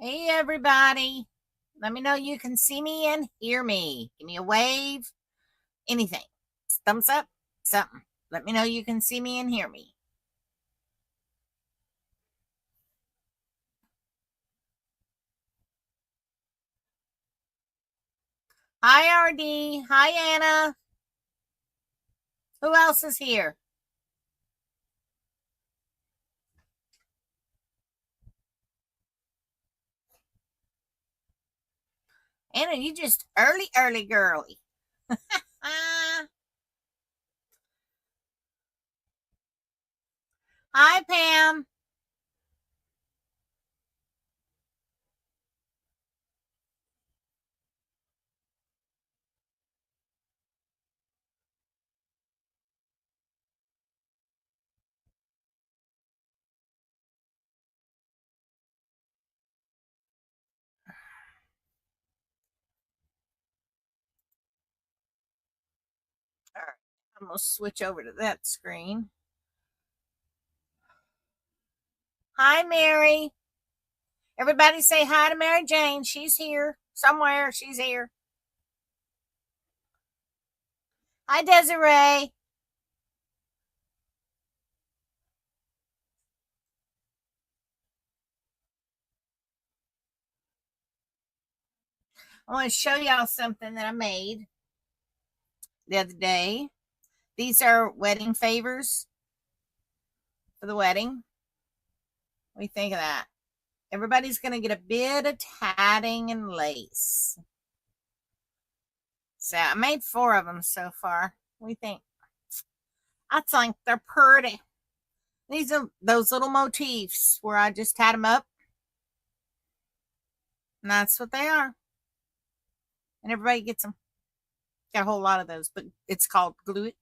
Hey, everybody. Let me know you can see me and hear me. Give me a wave, anything. Thumbs up, something. Let me know you can see me and hear me. Hi, RD. Hi, Anna. Who else is here? Anna, you just early girly. Ah, hi, Pam. All right, I'm going to switch over to that screen. Hi, Mary. Everybody say hi to Mary Jane. She's here somewhere. She's here. Hi, Desiree. I want to show y'all something that I made the other day. These are wedding favors for the wedding. What do you think of that? Everybody's going to get a bit of tatting and lace. So I made 4 of them so far. What do you think? I think they're pretty. These are those little motifs where I just tat them up. And that's what they are. And everybody gets them. Got a whole lot of those, but it's called glue it.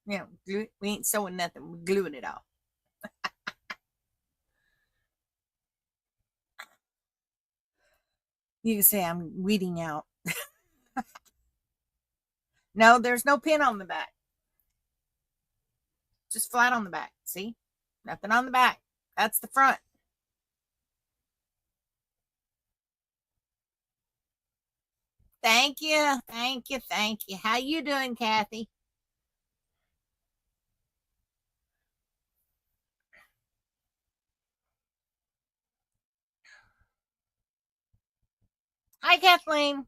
Glue it. We ain't sewing nothing. We're gluing it all. You can say I'm weeding out. No, there's no pin on the back. Just flat on the back. See? Nothing on the back. That's the front. Thank you. Thank you. Thank you. How you doing, Kathy? Hi, Kathleen.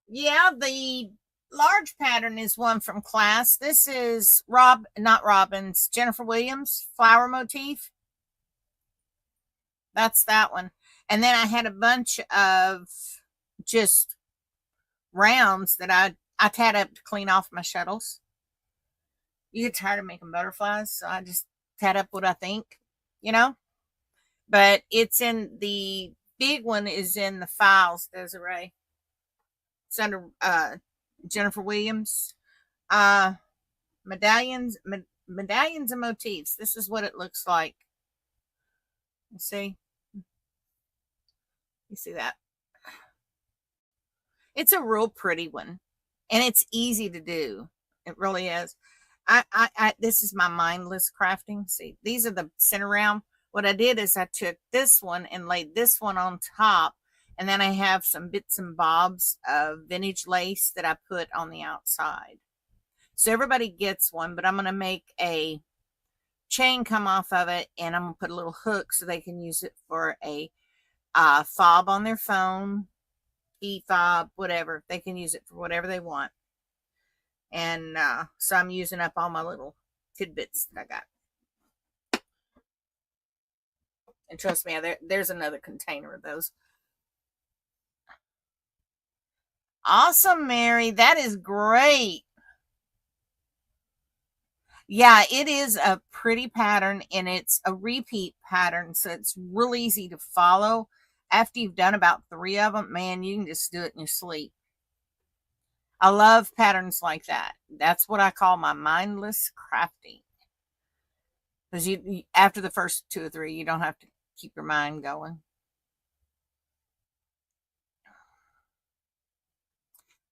Yeah, the large pattern is one from class. This is not Robin's, Jennifer Williams flower motif. That's that one. And then I had a bunch of just rounds that I tied up to clean off my shuttles. You get tired of making butterflies, so I just tied up what I think, you know. But it's in the big one is in the files, Desiree. It's under Jennifer Williams. Uh, medallions and motifs. This is what it looks like. You see? You see that? It's a real pretty one, and it's easy to do. It really is. This is my mindless crafting. See, these are the center round. What I did is I took this one and laid this one on top, and then I have some bits and bobs of vintage lace that I put on the outside. So everybody gets one, but I'm going to make a chain come off of it, and I'm going to put a little hook so they can use it for a fob on their phone, e-fob, whatever. They can use it for whatever they want. And so I'm using up all my little tidbits that I got. And trust me, there's another container of those. Awesome, Mary. That is great. Yeah, it is a pretty pattern and it's a repeat pattern. So it's real easy to follow. After you've done about 3 of them, man, you can just do it in your sleep. I love patterns like that. That's what I call my mindless crafting. Because after the first 2 or 3, you don't have to keep your mind going.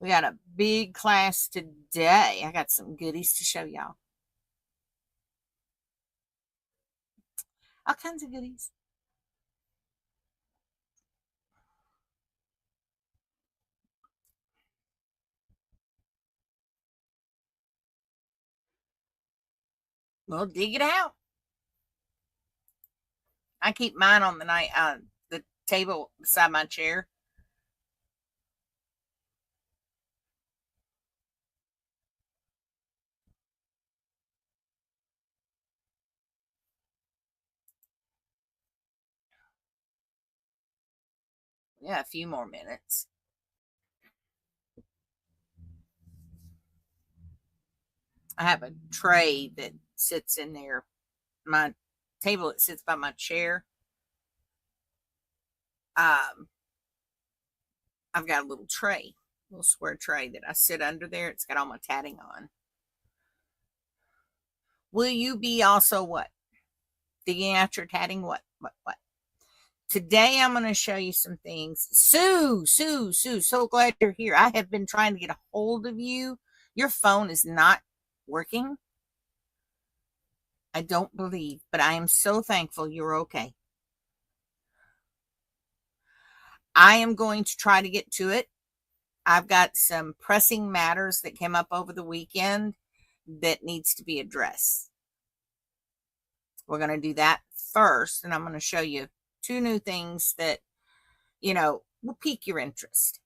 We got a big class today. I got some goodies to show y'all. All kinds of goodies. We'll dig it out. I keep mine on the table beside my chair. Yeah, a few more minutes. I have a tray that sits in there. My table that sits by my chair. Um, I've got a little tray, a little square tray that I sit under there. It's got all my tatting on. Will you be also what? Digging out your tatting? What? Today I'm going to show you some things. Sue, so glad you're here. I have been trying to get a hold of you. Your phone is not working. I don't believe, but I am so thankful you're okay. I am going to try to get to it. I've got some pressing matters that came up over the weekend that needs to be addressed. We're going to do that first, and I'm going to show you two new things that, will pique your interest.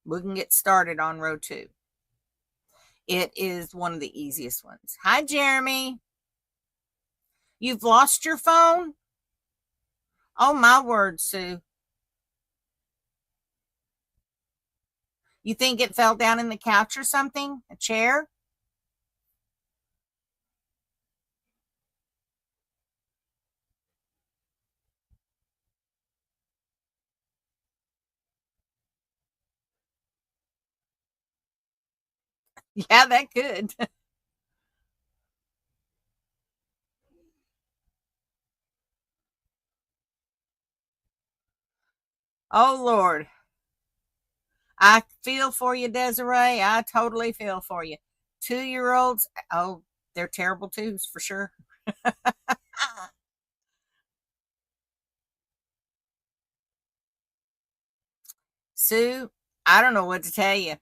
We can get started on row 2. It is one of the easiest ones. Hi, Jeremy. You've lost your phone? Oh, my word, Sue. You think it fell down in the couch or something? A chair? Yeah, that could. Oh, Lord. I feel for you, Desiree. I totally feel for you. 2-year-olds, oh, they're terrible twos for sure. Sue, I don't know what to tell you.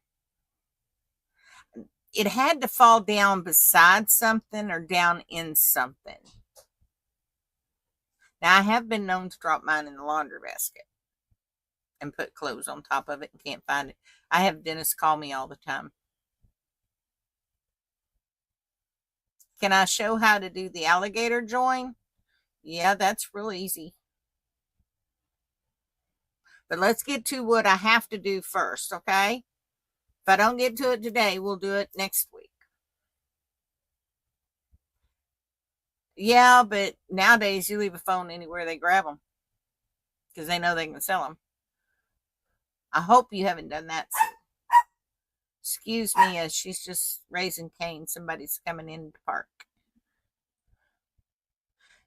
It had to fall down beside something or down in something. Now, I have been known to drop mine in the laundry basket and put clothes on top of it and can't find it. I have dentists call me all the time. Can I show how to do the alligator join? Yeah, that's real easy. But let's get to what I have to do first, okay? If I don't get to it today, we'll do it next week. Yeah, but nowadays you leave a phone anywhere, they grab them because they know they can sell them. I hope you haven't done that. Excuse me, as she's just raising Cain. Somebody's coming in to park.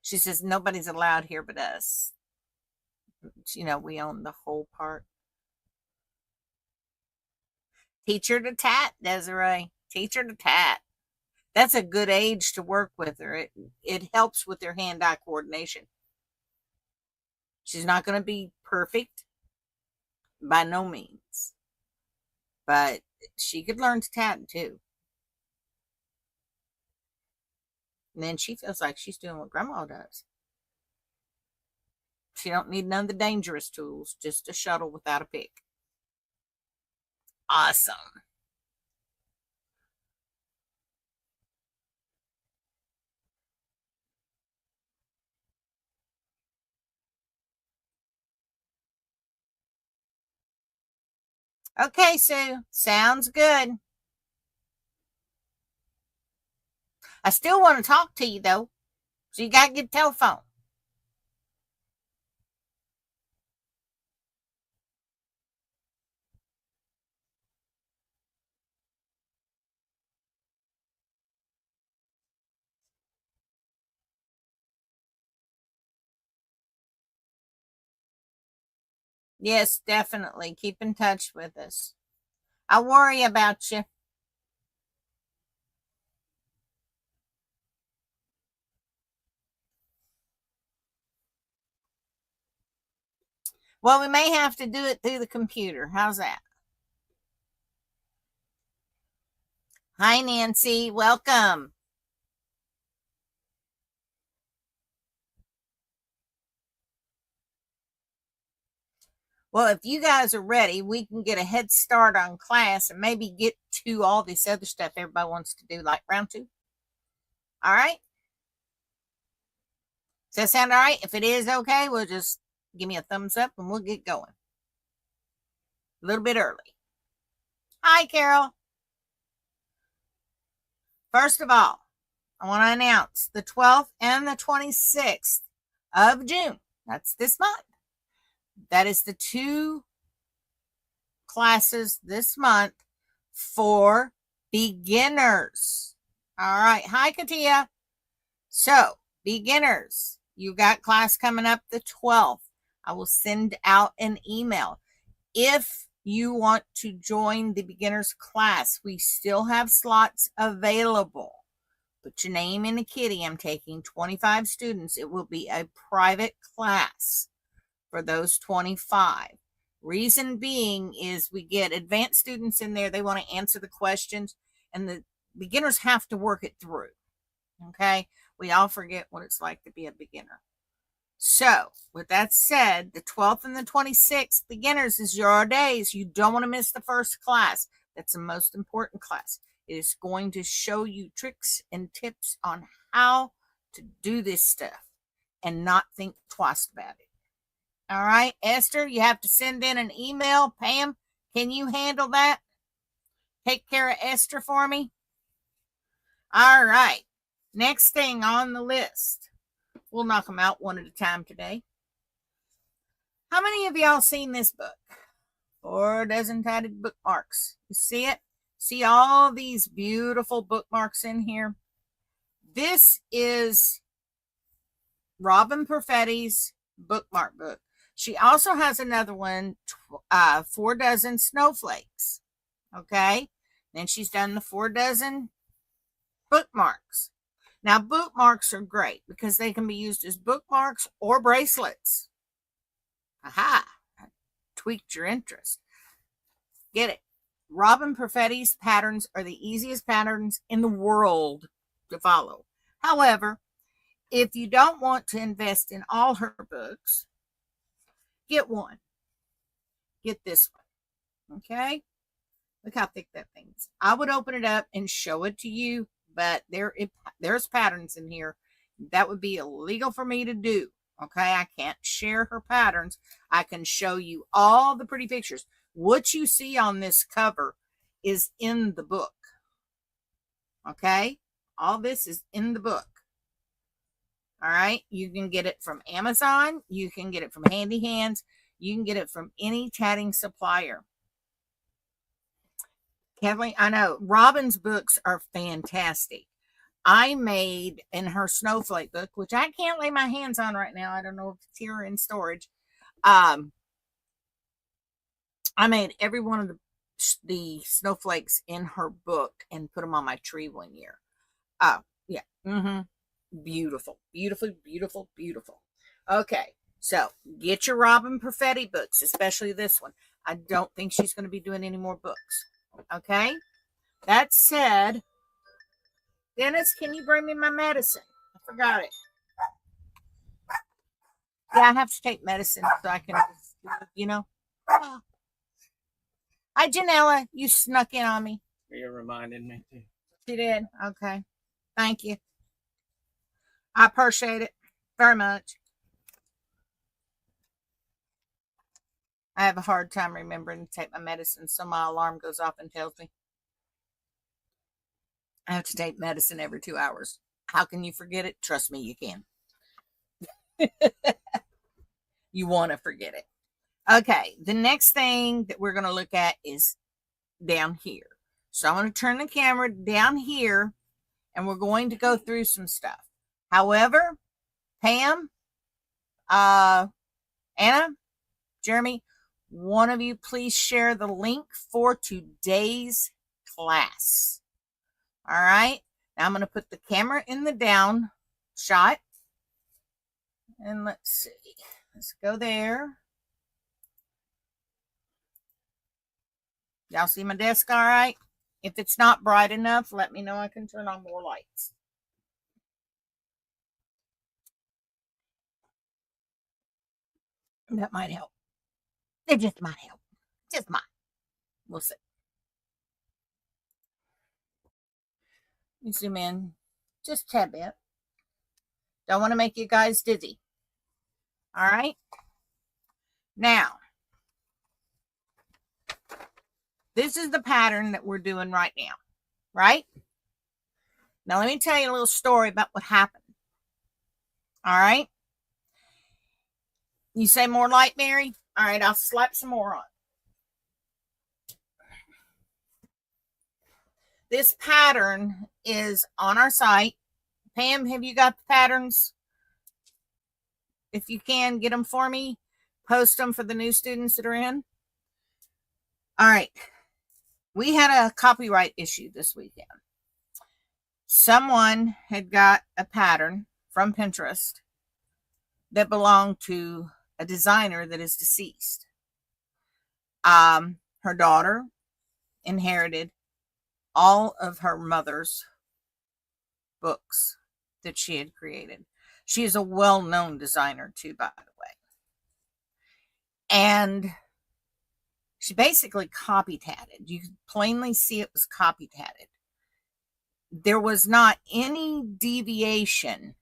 She says nobody's allowed here but us. We own the whole park. Teach her to tat, Desiree. Teach her to tat. That's a good age to work with her. It helps with their hand-eye coordination. She's not going to be perfect by no means, but she could learn to tat too. And then she feels like she's doing what grandma does. She don't need none of the dangerous tools, just a shuttle without a pick. Awesome. Okay, Sue. Sounds good. I still want to talk to you though. So you got to get a telephone. Yes, definitely. Keep in touch with us. I worry about you. Well, we may have to do it through the computer. How's that? Hi, Nancy. Welcome. Well, if you guys are ready, we can get a head start on class and maybe get to all this other stuff everybody wants to do, like round two. All right? Does that sound all right? If it is okay, we'll just give me a thumbs up and we'll get going. A little bit early. Hi, Carol. First of all, I want to announce the 12th and the 26th of June. That's this month. That is the two classes this month for beginners. All right. Hi, Katia. So, beginners, you got class coming up the 12th. I will send out an email. If you want to join the beginners class, we still have slots available. Put your name in the kitty. I'm taking 25 students. It will be a private class for those 25. Reason being is we get advanced students in there. They want to answer the questions, and the beginners have to work it through. Okay? We all forget what it's like to be a beginner. So, with that said, the 12th and the 26th, beginners is your days. You don't want to miss the first class. That's the most important class. It is going to show you tricks and tips on how to do this stuff and not think twice about it. All right, Esther, you have to send in an email. Pam, can you handle that? Take care of Esther for me. All right, next thing on the list. We'll knock them out one at a time today. How many of y'all seen this book? 4 dozen tatted bookmarks. You see it? See all these beautiful bookmarks in here? This is Robin Perfetti's bookmark book. She also has another one, 4 dozen snowflakes. Okay? Then she's done the 4 dozen bookmarks. Now, bookmarks are great because they can be used as bookmarks or bracelets. Aha! I tweaked your interest. Get it? Robin Perfetti's patterns are the easiest patterns in the world to follow. However, if you don't want to invest in all her books, get one. Get this one. Okay? Look how thick that thing is. I would open it up and show it to you, but there's patterns in here. That would be illegal for me to do. Okay? I can't share her patterns. I can show you all the pretty pictures. What you see on this cover is in the book. Okay? All this is in the book. All right? You can get it from Amazon. You can get it from Handy Hands. You can get it from any tatting supplier. Kathleen, I know Robin's books are fantastic. I made in her snowflake book, which I can't lay my hands on right now. I don't know if it's here in storage. I made every one of the snowflakes in her book and put them on my tree one year. Yeah. Beautiful, beautiful, beautiful, beautiful. Okay, so get your Robin Perfetti books, especially this one. I don't think she's going to be doing any more books. Okay, that said, Dennis, can you bring me my medicine? I forgot it. Yeah, I have to take medicine so I can, you know. Oh. Hi, Janella. You snuck in on me. You reminded me too. She did. Okay. Thank you. I appreciate it very much. I have a hard time remembering to take my medicine, so my alarm goes off and tells me I have to take medicine every 2 hours. How can you forget it? Trust me, you can. You want to forget it. Okay, the next thing that we're going to look at is down here. So I'm going to turn the camera down here, and we're going to go through some stuff. However, Pam, Anna, Jeremy, one of you please share the link for today's class. All right. Now I'm going to put the camera in the down shot. And let's see. Let's go there. Y'all see my desk all right? If it's not bright enough, let me know. I can turn on more lights. That might help. It just might help. Just might. We'll see. Let me zoom in just a tad bit. Don't want to make you guys dizzy. All right. Now, this is the pattern that we're doing right now, right? Now, let me tell you a little story about what happened. All right. You say more light, Mary? All right, I'll slap some more on. This pattern is on our site. Pam, have you got the patterns? If you can, get them for me. Post them for the new students that are in. All right. We had a copyright issue this weekend. Someone had got a pattern from Pinterest that belonged to a designer that is deceased. Her daughter inherited all of her mother's books that she had created. She is a well-known designer too, by the way. And she basically copy-tatted. You could plainly see it was copy-tatted. There was not any deviation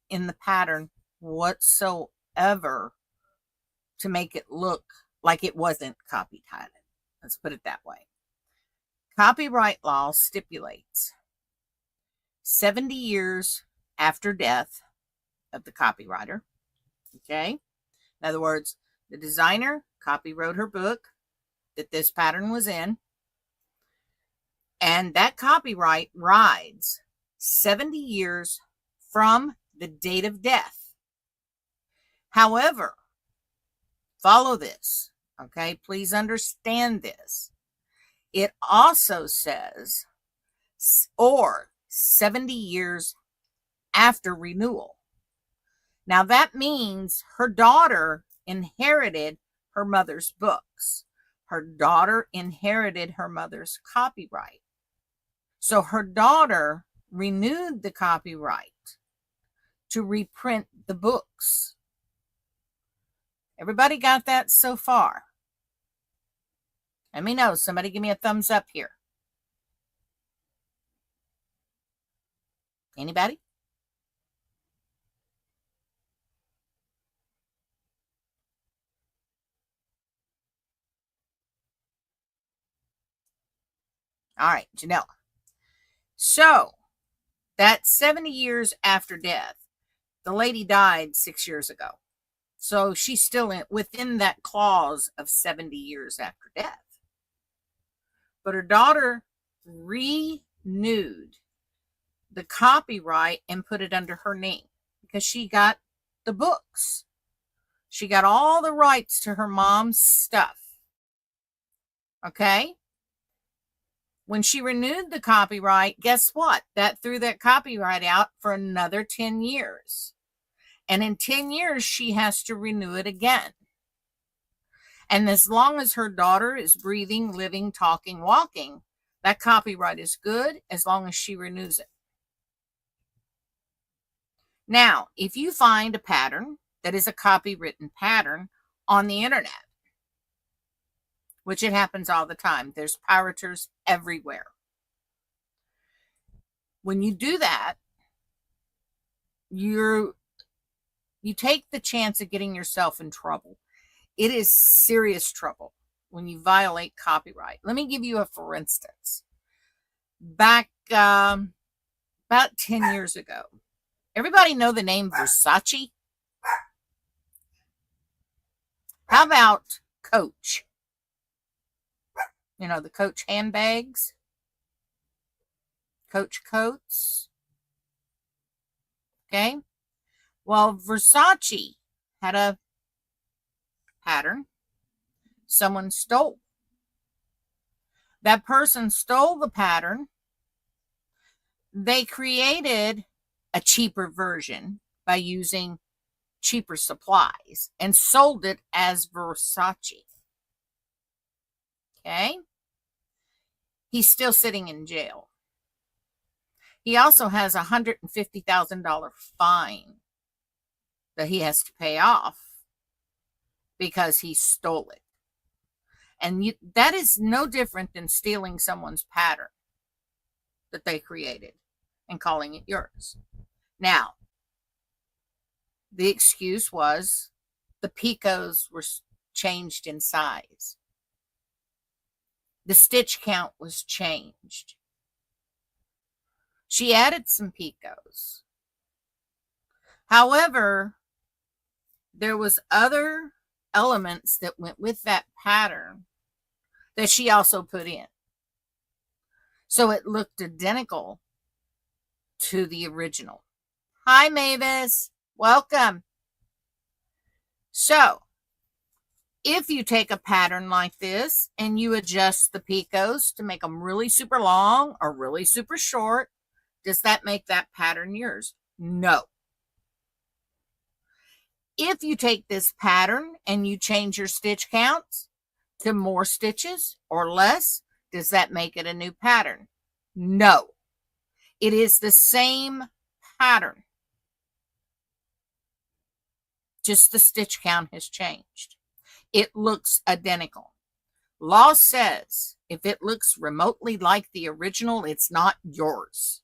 in the pattern whatsoever to make it look like it wasn't copy-tatted. Let's put it that way. Copyright law stipulates 70 years after death of the copywriter. Okay? In other words, the designer copywrote her book that this pattern was in, and that copyright rides 70 years from the date of death. However, follow this, okay? Please understand this. It also says, or 70 years after renewal. Now that means her daughter inherited her mother's books. Her daughter inherited her mother's copyright. So her daughter renewed the copyright to reprint the books. Everybody got that so far? Let me know. Somebody give me a thumbs up here. Anybody? All right, Janella. So, that's 70 years after death. The lady died 6 years ago. So, she's still within that clause of 70 years after death. But her daughter renewed the copyright and put it under her name because she got the books. She got all the rights to her mom's stuff. Okay? When she renewed the copyright, guess what? That threw that copyright out for another 10 years. And in 10 years, she has to renew it again. And as long as her daughter is breathing, living, talking, walking, that copyright is good as long as she renews it. Now, if you find a pattern that is a copywritten pattern on the internet, which it happens all the time, there's pirators everywhere. When you do that, you take the chance of getting yourself in trouble. It is serious trouble when you violate copyright. Let me give you a for instance. Back about 10 years ago, everybody know the name Versace? How about Coach? You know, the Coach handbags, Coach coats. Okay. Well, Versace had a pattern someone stole. That person stole the pattern. They created a cheaper version by using cheaper supplies and sold it as Versace. Okay? He's still sitting in jail. He also has a $150,000 fine that he has to pay off because he stole it. And that is no different than stealing someone's pattern that they created and calling it yours. Now, the excuse was the picots were changed in size. The stitch count was changed. She added some picots. However, there was other elements that went with that pattern that she also put in. So it looked identical to the original. Hi, Mavis. Welcome. So, if you take a pattern like this and you adjust the picots to make them really super long or really super short, does that make that pattern yours? No. If you take this pattern and you change your stitch counts to more stitches or less, does that make it a new pattern? No. It is the same pattern. Just the stitch count has changed. It looks identical. Law says if it looks remotely like the original, it's not yours.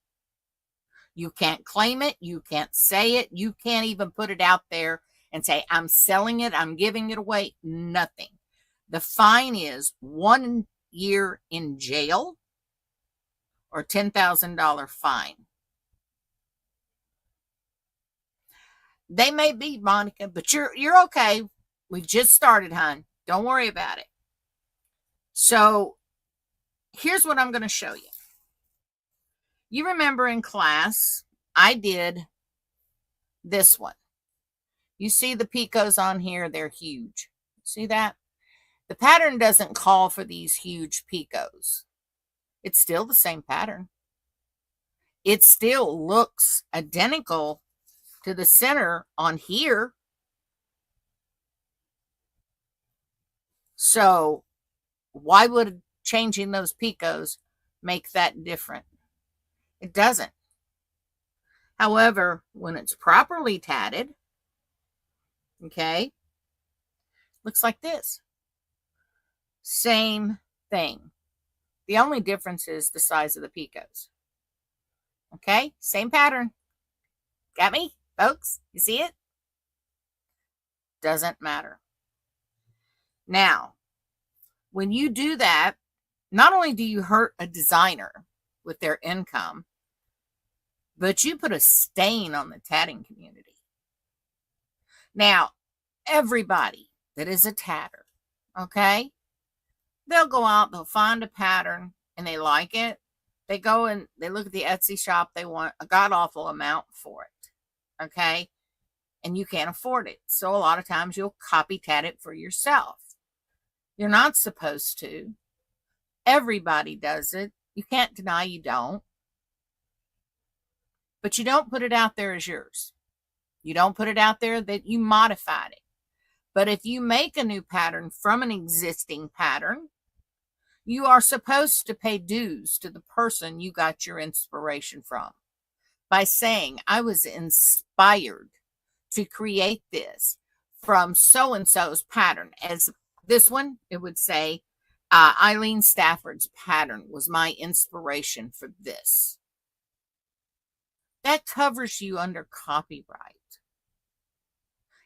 You can't claim it. You can't say it. You can't even put it out there and say, I'm selling it. I'm giving it away. Nothing. The fine is 1 year in jail or $10,000 fine. They may be, Monica, but you're okay. We've just started, hon. Don't worry about it. So here's what I'm going to show you. You remember in class, I did this one. You see the picots on here, they're huge. See that? The pattern doesn't call for these huge picots. It's still the same pattern. It still looks identical to the center on here. So why would changing those picots make that different? It doesn't. However, when it's properly tatted, okay, looks like this. Same thing. The only difference is the size of the picots. Okay, same pattern. Got me, folks? You see it? Doesn't matter. Now, when you do that, not only do you hurt a designer with their income, but you put a stain on the tatting community. Now, everybody that is a tatter, okay, they'll go out, they'll find a pattern, and they like it. They go and they look at the Etsy shop, they want a god-awful amount for it, okay, and you can't afford it. So a lot of times you'll copy tat it for yourself. You're not supposed to. Everybody does it. You can't deny you don't. But you don't put it out there as yours. You don't put it out there that you modified it. But if you make a new pattern from an existing pattern, you are supposed to pay dues to the person you got your inspiration from by saying, I was inspired to create this from so-and-so's pattern. As this one, it would say, Eileen Stafford's pattern was my inspiration for this. That covers you under copyright.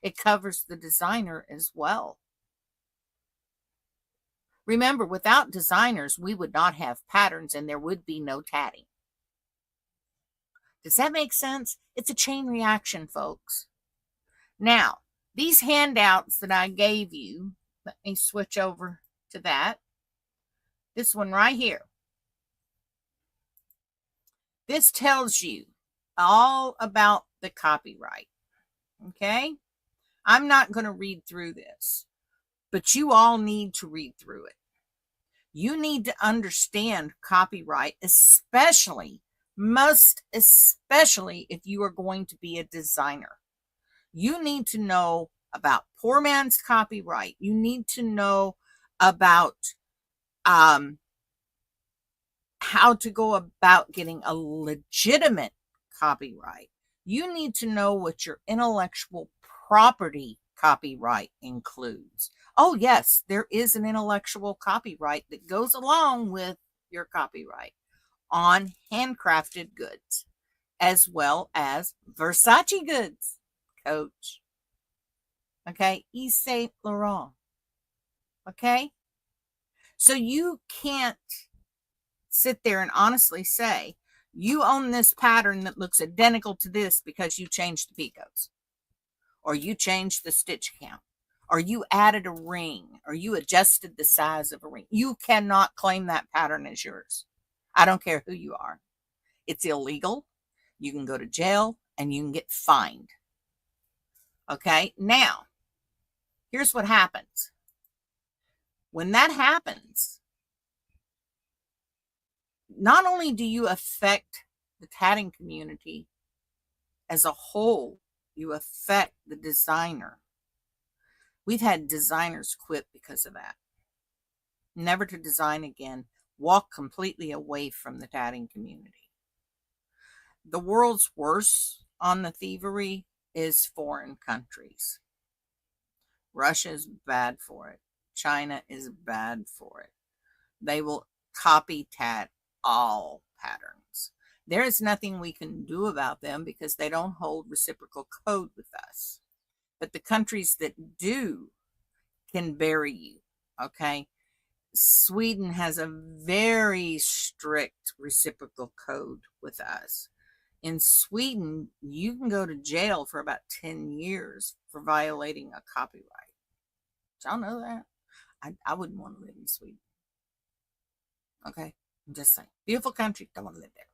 It covers the designer as well. Remember, without designers, we would not have patterns and there would be no tatting. Does that make sense? It's a chain reaction, folks. Now, these handouts that I gave you, let me switch over to that. This one right here. This tells you all about the copyright. Okay? I'm not going to read through this, but you all need to read through it. You need to understand copyright, especially, most especially if you are going to be a designer. You need to know about poor man's copyright. You need to know about how to go about getting a legitimate copyright. You need to know what your intellectual property copyright includes. Oh, yes, there is an intellectual copyright that goes along with your copyright on handcrafted goods, as well as Versace goods, Coach. Okay, Yves Saint Laurent. Okay, so you can't sit there and honestly say, you own this pattern that looks identical to this because you changed the picots, or you changed the stitch count, or you added a ring, or you adjusted the size of a ring. You cannot claim that pattern as yours. I don't care who you are. It's illegal. You can go to jail and you can get fined. Okay, now, here's what happens. When that happens, not only do you affect the tatting community as a whole, you affect the designer. We've had designers quit because of that. Never to design again, walk completely away from the tatting community. The world's worst on the thievery is foreign countries. Russia is bad for it. China is bad for it. They will copy tat all patterns. There is nothing we can do about them because they don't hold reciprocal code with us. But the countries that do can bury you, okay? Sweden has a very strict reciprocal code with us. In Sweden, you can go to jail for about 10 years for violating a copyright. Did y'all know that? I wouldn't want to live in Sweden. Okay, I'm just saying. Beautiful country, don't want to live there.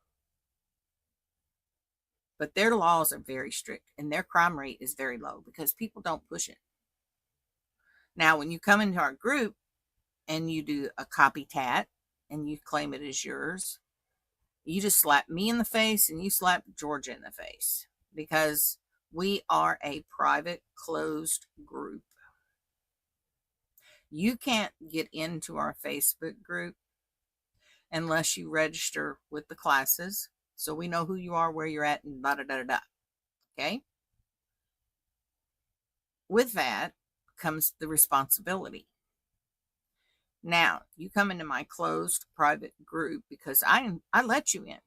But their laws are very strict and their crime rate is very low because people don't push it. Now, when you come into our group and you do a copy tat and you claim it as yours, you just slap me in the face and you slap Georgia in the face because we are a private, closed group. You can't get into our Facebook group unless you register with the classes so we know who you are, where you're at, and da-da-da-da-da. Okay? With that comes the responsibility. Now, you come into my closed private group because I let you in.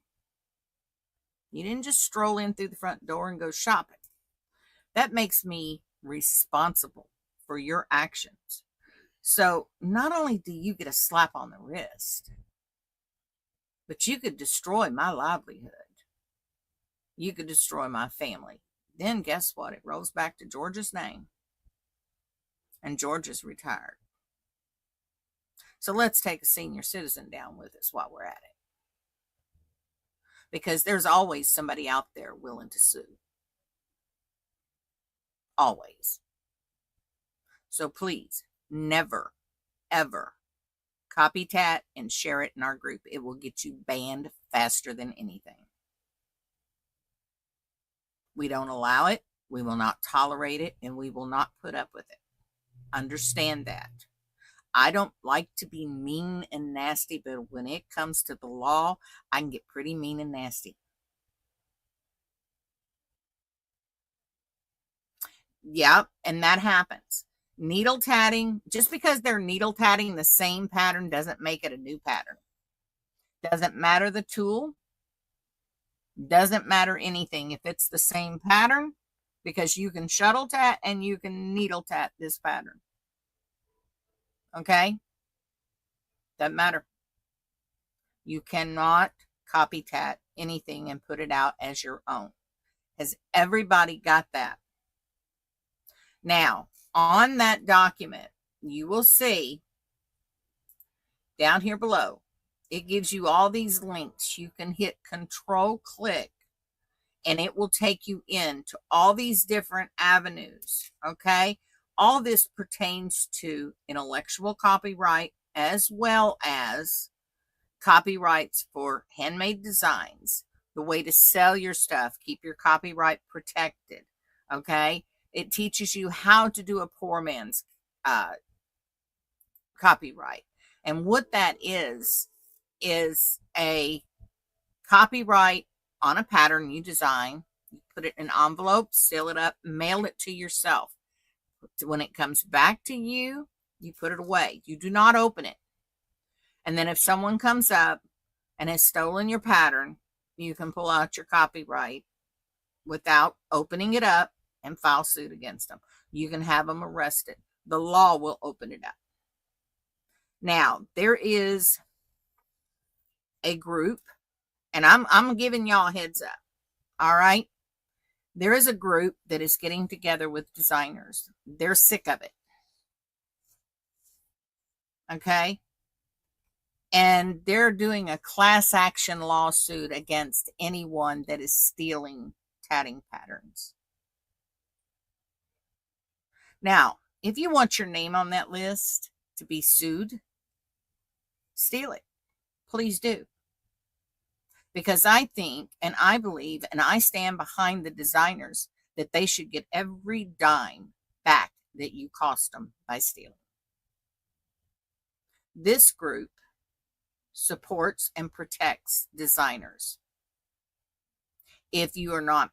You didn't just stroll in through the front door and go shopping. That makes me responsible for your actions. So not only do you get a slap on the wrist, but you could destroy my livelihood. You could destroy my family. Then guess what? It rolls back to Georgia's name. And Georgia's retired. So let's take a senior citizen down with us while we're at it. Because there's always somebody out there willing to sue. Always. So please, never, ever copy tat and share it in our group. It will get you banned faster than anything. We don't allow it. We will not tolerate it. And we will not put up with it. Understand that. I don't like to be mean and nasty, but when it comes to the law, I can get pretty mean and nasty. Yeah, and that happens. Needle tatting, just because they're needle tatting the same pattern doesn't make it a new pattern. Doesn't matter the tool. Doesn't matter anything if it's the same pattern, because you can shuttle tat and you can needle tat this pattern. Okay? Doesn't matter. You cannot copy tat anything and put it out as your own. Has everybody got that? Now, on that document, you will see down here below, it gives you all these links. You can hit Control click and it will take you into all these different avenues. Okay? all this pertains to intellectual copyright as well as copyrights for handmade designs, the way to sell your stuff, keep your copyright protected. Okay. It teaches you how to do a poor man's copyright. And what that is a copyright on a pattern you design. You put it in an envelope, seal it up, mail it to yourself. When it comes back to you, you put it away. You do not open it. And then if someone comes up and has stolen your pattern, you can pull out your copyright without opening it up and file suit against them. You can have them arrested. The law will open it up. Now, there is a group, and I'm giving y'all a heads up. All right. There is a group that is getting together with designers. They're sick of it. Okay. And they're doing a class action lawsuit against anyone that is stealing tatting patterns. Now, if you want your name on that list to be sued, steal it. Please do. Because I think, and I believe, and I stand behind the designers that they should get every dime back that you cost them by stealing. This group supports and protects designers. If you are not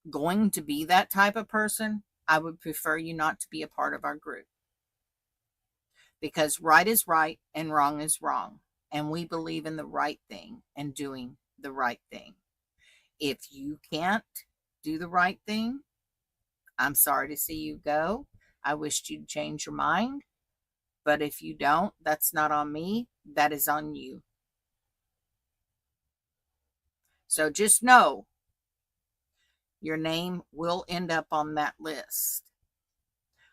going to be that type of person, I would prefer you not to be a part of our group. Because right is right and wrong is wrong. And we believe in the right thing and doing the right thing. If you can't do the right thing, I'm sorry to see you go. I wished you'd change your mind. But if you don't, that's not on me. That is on you. So just know your name will end up on that list.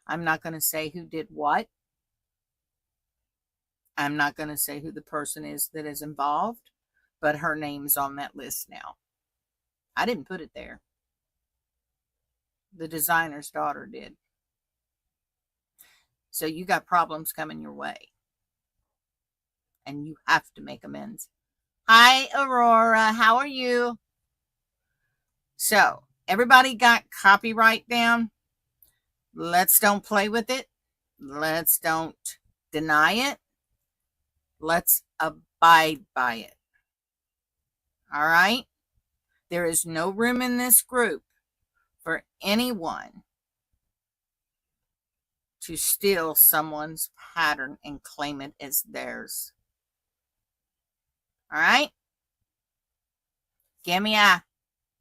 I'm not going to say who did what. I'm not going to say who the person is that is involved, but her name's on that list now. I didn't put it there. The designer's daughter did. So you got problems coming your way. And you have to make amends. Hi, Aurora. How are you? So, everybody got copyright down? Let's don't play with it. Let's don't deny it. Let's abide by it. All right? There is no room in this group for anyone to steal someone's pattern and claim it as theirs. All right? Give me a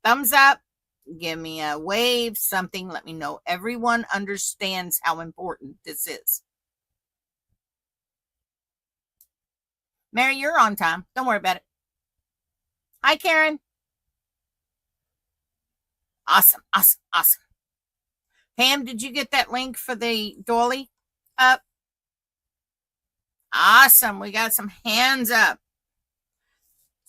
thumbs up. Give me a wave, something. Let me know everyone understands how important this is. Mary, you're on time. Don't worry about it. Hi, Karen. Awesome, awesome, awesome. Pam, did you get that link for the doily up? Awesome. We got some hands up.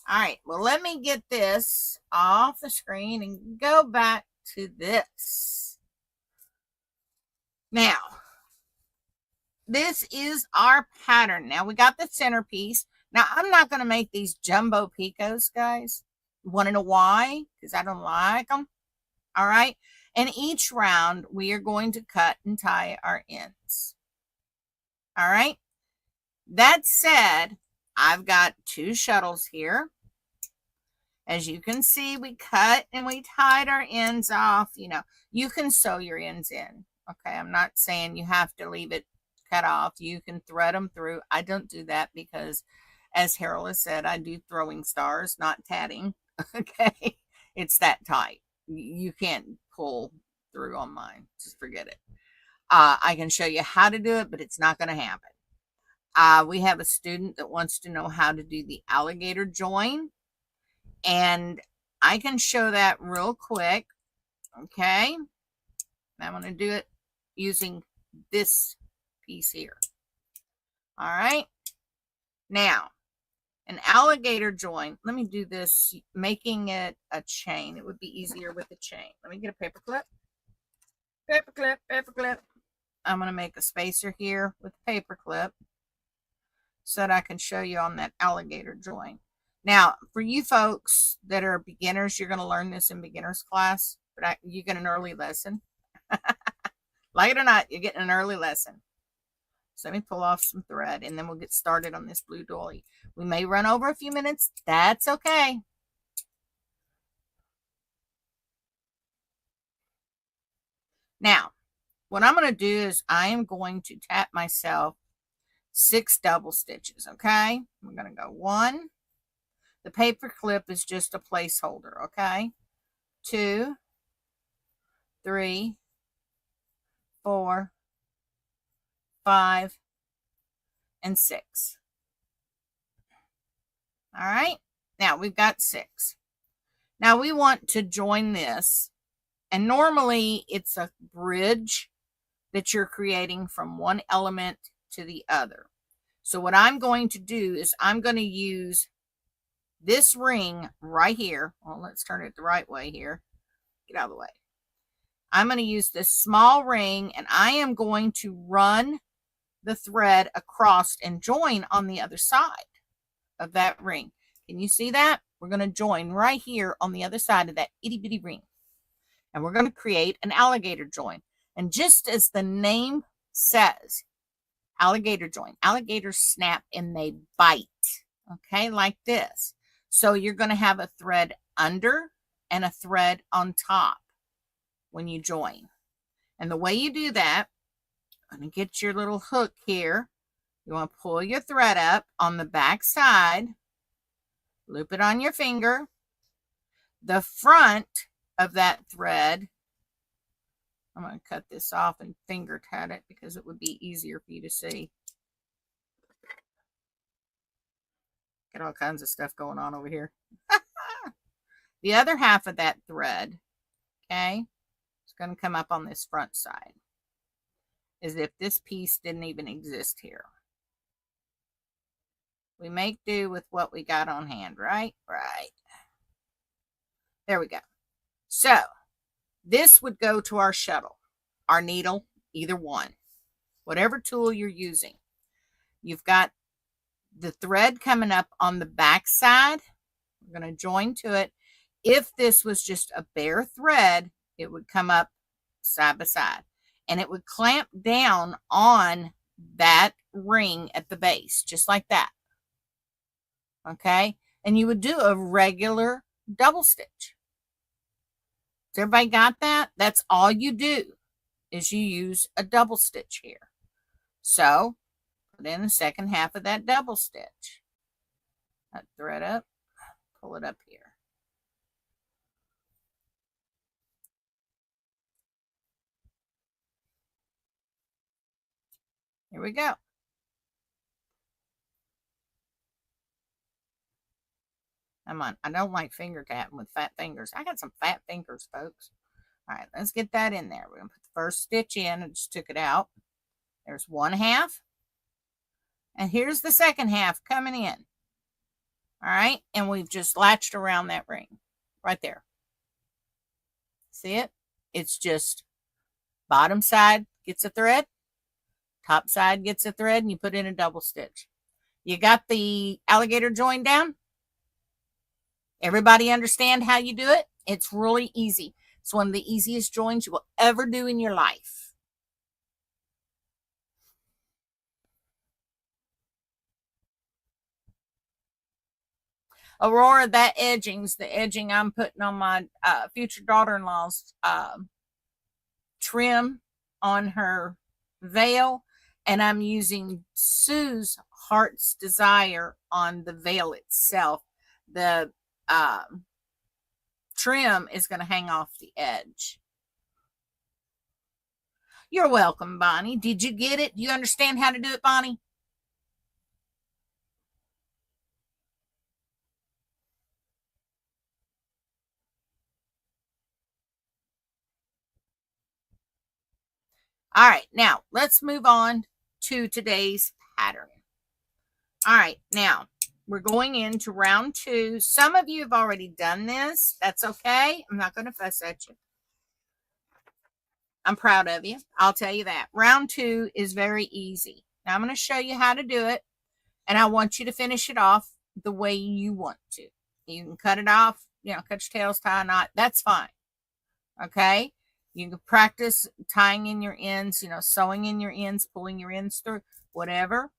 All right. Well, let me get this off the screen and go back to this. Now, this is our pattern. Now, we got the centerpiece. Now, I'm not going to make these jumbo picots, guys. You want to know why? Because I don't like them. All right. And each round, we are going to cut and tie our ends. All right. That said, I've got 2 shuttles here. As you can see, we cut and we tied our ends off. You know, you can sew your ends in. Okay. I'm not saying you have to leave it cut off. You can thread them through. I don't do that because, as Harold has said, I do throwing stars, not tatting. Okay. It's that tight. You can't pull through on mine. Just forget it. I can show you how to do it, but it's not going to happen. We have a student that wants to know how to do the alligator join, and I can show that real quick. Okay. I'm going to do it using this piece here. All right. Now, an alligator join. Let me do this, making it a chain. It would be easier with a chain. Let me get a paper clip. Paper clip, paper clip. I'm going to make a spacer here with a paper clip so that I can show you on that alligator join. Now, for you folks that are beginners, you're going to learn this in beginner's class, but you get an early lesson. Like it or not, you're getting an early lesson. So let me pull off some thread, and then we'll get started on this blue doily. We may run over a few minutes. That's okay. Now, what I'm going to do is I am going to tap myself 6 double stitches, okay? I'm going to go 1. The paper clip is just a placeholder, okay? 2, 3, 4, 5, and 6. All right, now we've got 6. Now we want to join this, and normally it's a bridge that you're creating from one element to the other. So what I'm going to do is I'm going to use this ring right here. Well, let's turn it the right way here. Get out of the way. I'm going to use this small ring, and I am going to run the thread across and join on the other side of that ring. Can you see that? We're going to join right here on the other side of that itty bitty ring. And we're going to create an alligator join. And just as the name says, alligator join, alligators snap and they bite. Okay, like this. So you're going to have a thread under and a thread on top when you join. And the way you do that, I'm going to get your little hook here. You want to pull your thread up on the back side, loop it on your finger. The front of that thread, I'm going to cut this off and finger tat it because it would be easier for you to see. Get all kinds of stuff going on over here. The other half of that thread, okay, it's going to come up on this front side as if this piece didn't even exist here. We make do with what we got on hand, right? Right. There we go. So this would go to our shuttle, our needle, either one, whatever tool you're using. You've got the thread coming up on the back side. We're going to join to it. If this was just a bare thread, it would come up side by side, and it would clamp down on that ring at the base, just like that. Okay, and you would do a regular double stitch. Has everybody got that? That's all you do, is you use a double stitch here. So put in the second half of that double stitch. That thread up, pull it up here. Here we go. Come on, I don't like finger tapping with fat fingers. I got some fat fingers, folks. All right, let's get that in there. We're going to put the first stitch in. I just took it out. There's one half. And here's the second half coming in. All right, and we've just latched around that ring right there. See it? It's just bottom side gets a thread, top side gets a thread, and you put in a double stitch. You got the alligator join down? Everybody understand how you do it? It's really easy. It's one of the easiest joins you will ever do in your life. Aurora, that edging's the edging I'm putting on my future daughter-in-law's trim on her veil, and I'm using Sue's Heart's Desire on the veil itself. The trim is going to hang off the edge. You're welcome, Bonnie. Did you get it? Do you understand how to do it, Bonnie? All right, now let's move on to today's pattern. All right, now we're going into round 2. Some of you have already done this. That's okay. I'm not going to fuss at you. I'm proud of you. I'll tell you that. Round 2 is very easy. Now I'm going to show you how to do it, and I want you to finish it off the way you want to. You can cut it off, cut your tails, tie a knot. That's fine. Okay? You can practice tying in your ends, sewing in your ends, pulling your ends through, whatever.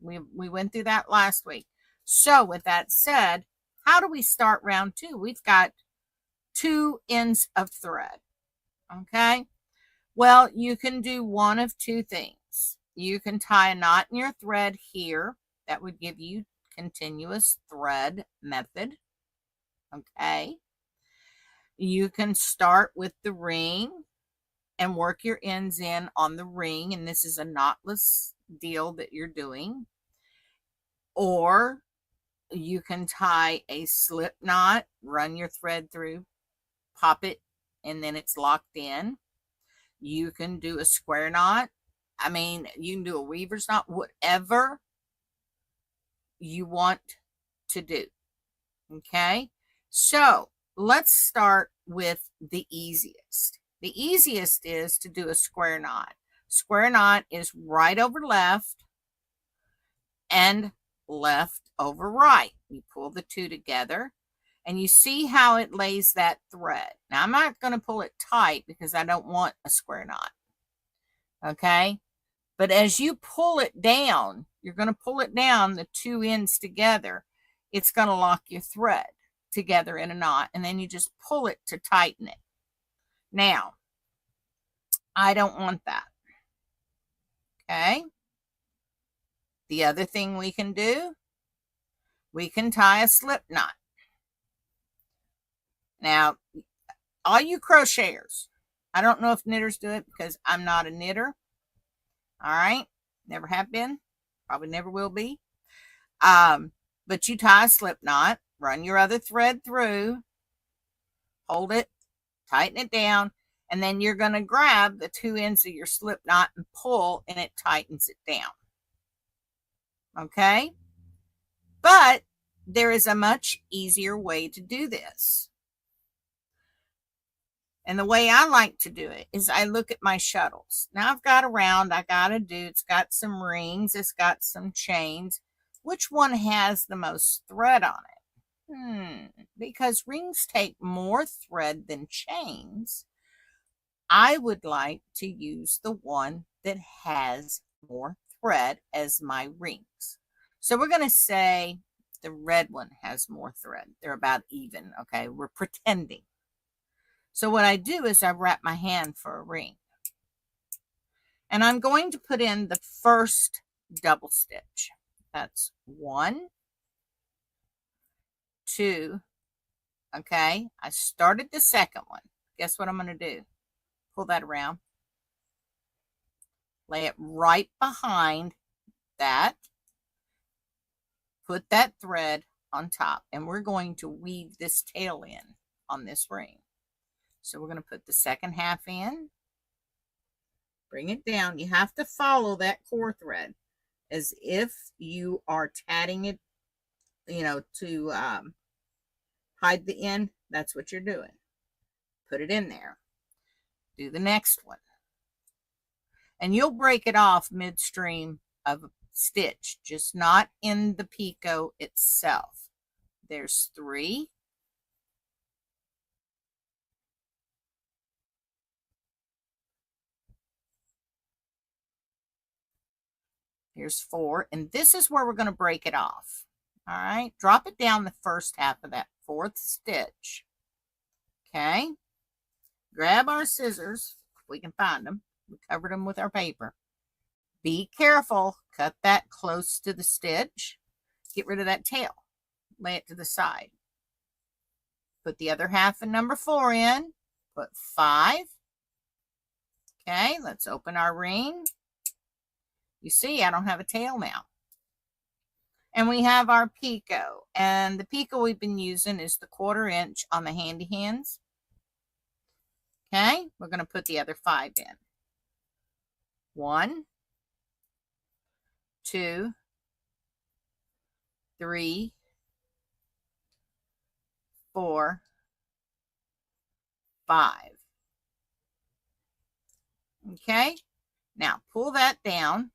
We went through that last week. So with that said, how do we start round 2? We've got 2 ends of thread. Okay? Well, you can do one of 2 things. You can tie a knot in your thread here. That would give you continuous thread method. Okay? You can start with the ring and work your ends in on the ring, and this is a knotless deal that you're doing. Or you can tie a slip knot, run your thread through, pop it, and then it's locked in. You can do a square knot. I mean, you can do a weaver's knot, whatever you want to do. Okay? So let's start with the easiest. The easiest is to do a square knot. Square knot is right over left and left over right. You pull the 2 together and you see how it lays that thread. Now I'm not going to pull it tight because I don't want a square knot. Okay? But as you pull it down, you're going to pull it down, the 2 ends together. It's going to lock your thread together in a knot, and then you just pull it to tighten it. Now, I don't want that. Okay? The other thing we can do, we can tie a slip knot. Now, all you crocheters, I don't know if knitters do it because I'm not a knitter. All right? Never have been. Probably never will be. But you tie a slip knot, run your other thread through, hold it, tighten it down, and then you're going to grab the 2 ends of your slip knot and pull, and it tightens it down. Okay? But there is a much easier way to do this. And the way I like to do it is I look at my shuttles. Now I've got a round, I got a do, it's got some rings, it's got some chains. Which one has the most thread on it? Because rings take more thread than chains, I would like to use the one that has more thread as my rings. So we're going to say the red one has more thread. They're about even, okay? We're pretending. So what I do is I wrap my hand for a ring. And I'm going to put in the first double stitch. That's 1, 2, okay? I started the second one. Guess what I'm going to do? Pull that around. Lay it right behind that. Put that thread on top. And we're going to weave this tail in on this ring. So we're going to put the second half in. Bring it down. You have to follow that core thread as if you are tatting it, to hide the end. That's what you're doing. Put it in there. Do the next one. And you'll break it off midstream of a stitch, just not in the picot itself. There's 3. Here's 4, and this is where we're going to break it off. All right, drop it down the first half of that 4th stitch. Okay, grab our scissors, if we can find them. We covered them with our paper. Be careful, cut that close to the stitch. Get rid of that tail. Lay it to the side. Put the other half of number 4 in. Put 5. Okay, let's open our ring. You see, I don't have a tail now. And we have our picot. And the picot we've been using is the 1/4 inch on the handy hands. Okay, we're going to put the other 5 in. 1, 2, 3, 4, 5. Okay, now pull that down.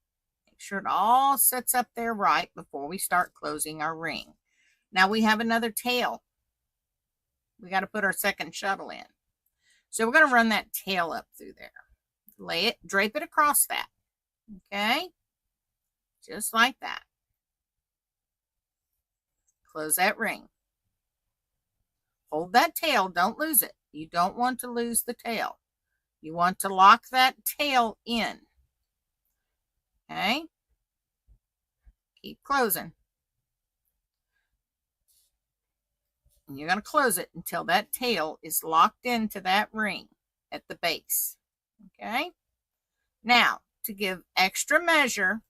Make sure it all sets up there right before we start closing our ring. Now we have another tail. We got to put our second shuttle in. So we're going to run that tail up through there. Lay it, drape it across that. Okay, just like that. Close that ring. Hold that tail, don't lose it. You don't want to lose the tail. You want to lock that tail in. Okay, keep closing. And you're going to close it until that tail is locked into that ring at the base. Okay, now to give extra measure,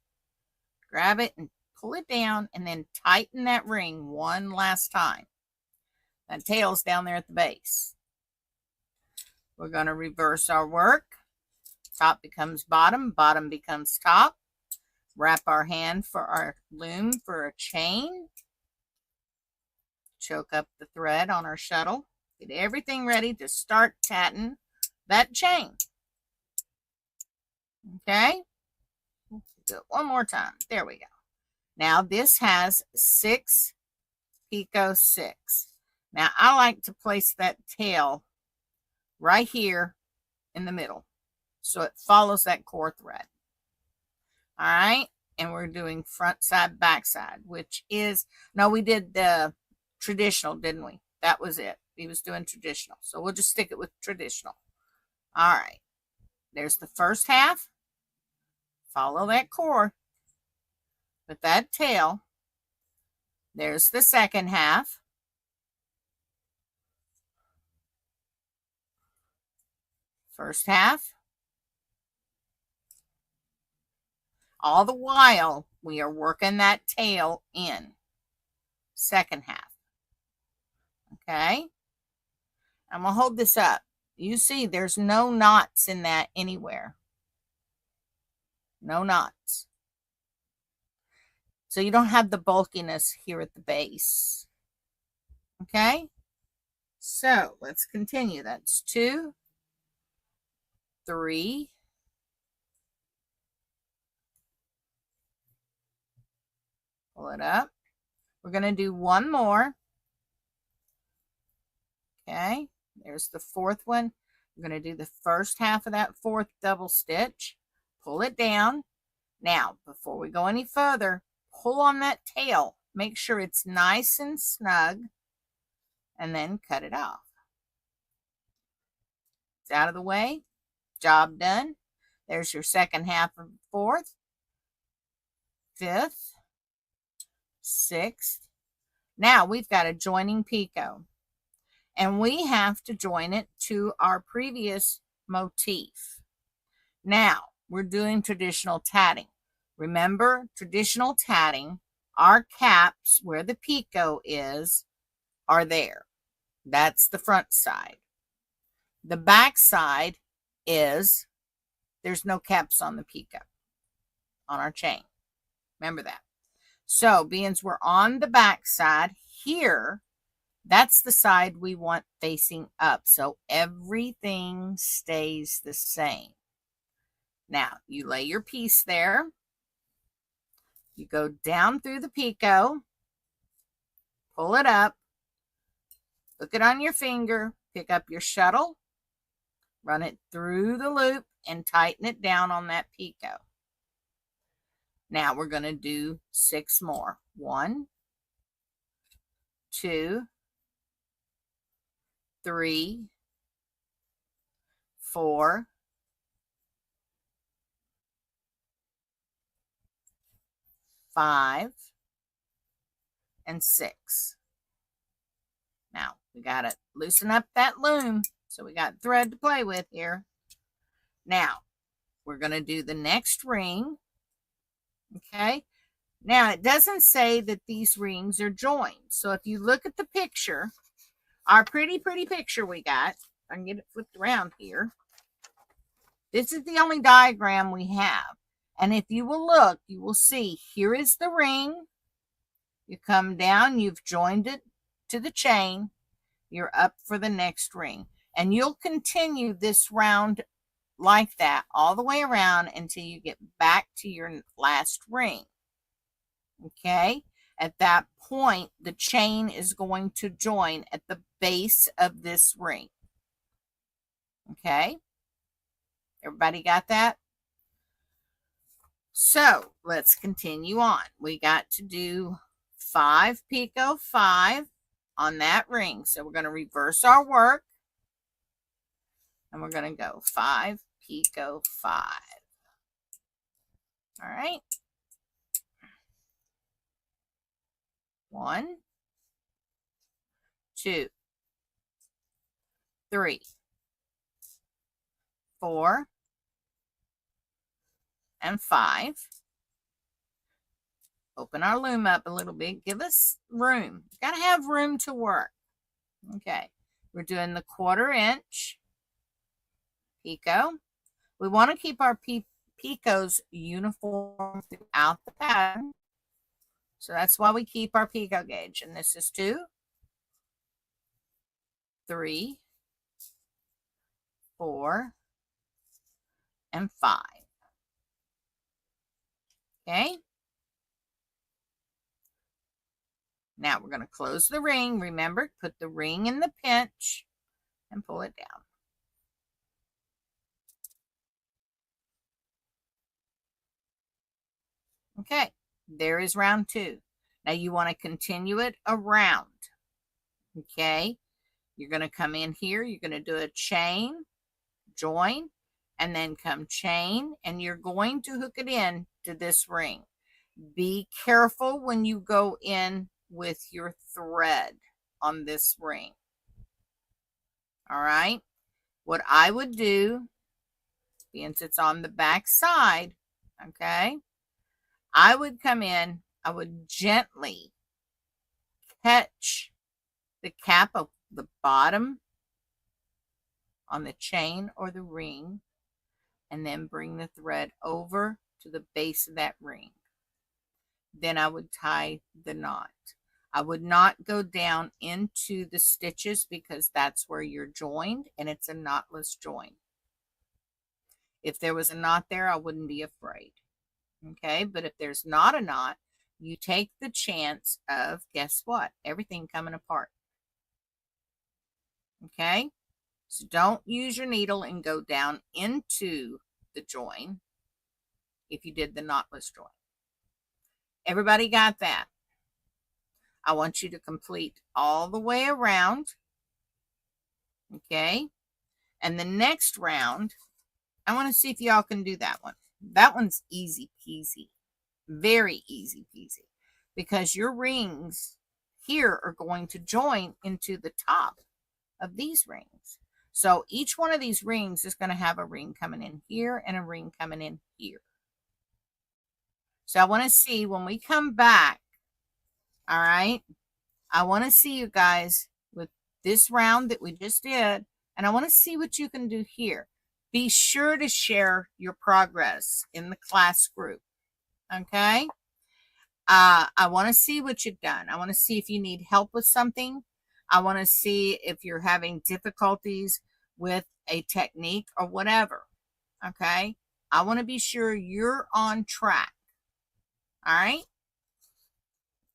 grab it and pull it down and then tighten that ring one last time. That tail's down there at the base. We're going to reverse our work. Top becomes bottom, bottom becomes top. Wrap our hand for our loom for a chain. Choke up the thread on our shuttle. Get everything ready to start tatting that chain. Okay, do it one more time. There we go. Now this has 6 picot 6. Now I like to place that tail right here in the middle so it follows that core thread. All right, and we're doing front side, back side, which is, no, we did the traditional, didn't we? That was it. He was doing traditional, so we'll just stick it with traditional. All right, there's the first half. Follow that core with that tail. There's the second half. First half. All the while, we are working that tail in. Second half. Okay? I'm going to hold this up. You see, there's no knots in that anywhere. No knots. So you don't have the bulkiness here at the base. Okay? So let's continue. That's 2, 3, 'Pull it up. We're going to do one more. Okay, there's the 4th one. We're going to do the first half of that 4th double stitch. Pull it down. Now, before we go any further, pull on that tail. Make sure it's nice and snug, and then cut it off. It's out of the way. Job done. There's your second half of the 4th, 5th, 6th. Now we've got a joining picot, and we have to join it to our previous motif. Now we're doing traditional tatting. Remember, traditional tatting, our caps where the picot is are there. That's the front side. The back side is, there's no caps on the picot on our chain. Remember that. So, being we're on the back side here, that's the side we want facing up. So everything stays the same. Now, you lay your piece there. You go down through the picot, pull it up, hook it on your finger, pick up your shuttle, run it through the loop, and tighten it down on that picot. Now we're going to do 6 more. 1, 2, 3, 4, 5, and 6. Now we got to loosen up that loom, so we got thread to play with here. Now we're going to do the next ring. Okay, now it doesn't say that these rings are joined. So if you look at the picture, our pretty picture we got, I can get it flipped around here. This is the only diagram we have. And if you will look, you will see here is the ring. You come down, you've joined it to the chain. You're up for the next ring. And you'll continue this round like that all the way around until you get back to your last ring. Okay, at that point, the chain is going to join at the base of this ring. Okay, everybody got that? So let's continue on. We got to do 5 picot 5 on that ring. So we're going to reverse our work and we're going to go 5 picot 5. All right. 1, 2, 3, 4, and 5. Open our loom up a little bit. Give us room. Got to have room to work. Okay. We're doing the 1/4 inch picot. We want to keep our picots uniform throughout the pattern. So that's why we keep our picot gauge. And this is 2, 3, 4, and 5. Okay. Now we're going to close the ring. Remember, put the ring in the pinch and pull it down. Okay, there is round 2. Now you want to continue it around. Okay, you're going to come in here. You're going to do a chain, join, and then come chain, and you're going to hook it in to this ring. Be careful when you go in with your thread on this ring. All right, what I would do, since it's on the back side, okay, I would come in, I would gently catch the cap of the bottom on the chain or the ring, and then bring the thread over to the base of that ring. Then I would tie the knot. I would not go down into the stitches because that's where you're joined and it's a knotless join. If there was a knot there, I wouldn't be afraid. Okay, but if there's not a knot, you take the chance of, guess what? Everything coming apart. Okay, so don't use your needle and go down into the join if you did the knotless join. Everybody got that? I want you to complete all the way around. Okay, and the next round, I want to see if y'all can do that one. That one's easy peasy, very easy peasy, because your rings here are going to join into the top of these rings. So each one of these rings is going to have a ring coming in here and a ring coming in here. So I want to see when we come back, all right, I want to see you guys with this round that we just did, and I want to see what you can do here. Be sure to share your progress in the class group, okay? I want to see what you've done. I want to see if you need help with something. I want to see if you're having difficulties with a technique or whatever, okay? I want to be sure you're on track, all right?